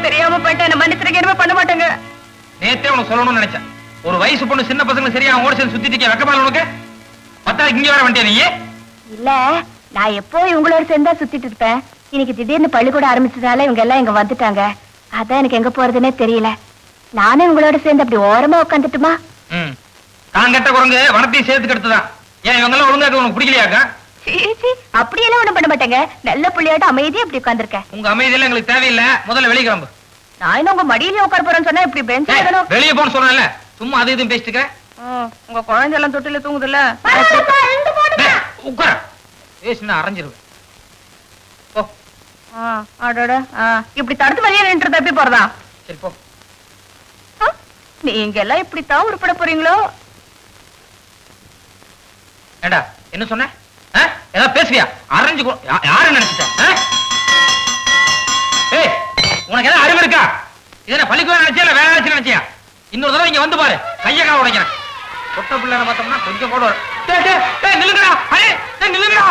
தெரியாம போயிட்டு என்ன மன்னிச்சிருக்க, எதுவுமே பண்ண மாட்டேங்க. நேத்தே உனக்கு சொல்லணும்னு நினைச்சேன். ஒரு வயசு பொண்ணு சின்ன பசங்க சரியா ஓடி சேர்ந்து சுத்திட்டு வெக்கமால உனக்கு? பத்தாக்கு இங்க வர வேண்டிய நீ? இல்ல, நான் எப்போ இவங்களோட சேர்ந்தா சுத்திட்டு இருப்பேன். இன்னைக்கு திடீர்னு பள்ளிக்கூட ஆரம்பிச்சதால இவங்க எல்லாம் இங்க வந்துட்டாங்க. அதான் எனக்கு எங்க போறதுன்னே தெரியல. நானும் இவங்களோட சேர்ந்து அப்படி ஓரமா உட்காந்துட்டுமா? தான் கெட்ட குரங்கு வனத்தையும் சேர்த்து கெடுத்துதான். ஏன் இவங்க எல்லாம் ஒழுங்கா உனக்கு பிடிக்கலையாக்கா? அப்படியெல்லாம் ஒண்ணும் பண்ண மாட்டேங்க. நல்ல புள்ளையாட்ட அமைதியா அப்படி உட்காந்துருக்கேன். உங்க அமைதியெல்லாம் எங்களுக்கு தேவையில்லை. முதல்ல வெளியே கிளம்பு. நான் இன்னும் உங்க மடியில உட்கார போறேன்னு சொன்னா இப்படி பெஞ்ச் வெளியே போன்னு சொன்னேன்ல, சும்மா அது இதுவும் பேசிட்டு உங்க குழந்தை எல்லாம் தொட்டில தூங்குதுல்ல. உட்கார பேசினா அரைஞ்சிருவேன். இப்படி தடுத்து வெளியே நின்று தப்பி போறதா? சரி போ. நீங்க எல்லாம் இப்படித்தான் உருப்பட போறீங்களோ? ஏண்டா என்ன சொன்ன? ஏதாவது பேசுவியா? அரைஞ்சு யார நினைச்சிட்ட? ஏய், உனக்கு ஏதாவது அறிவு இருக்கா? இதென்ன பள்ளிக்கூடம் நினைச்சியா இல்ல வேற நினைச்சு நினைச்சியா? இன்னொரு தடவை இங்க வந்து பாரு, கைய கால உடைக்கிறேன். தொட்ட பிள்ளை பார்த்தோம்னா கொஞ்சம் கூட நில்லுங்கடா. அரே நில்லுங்கடா.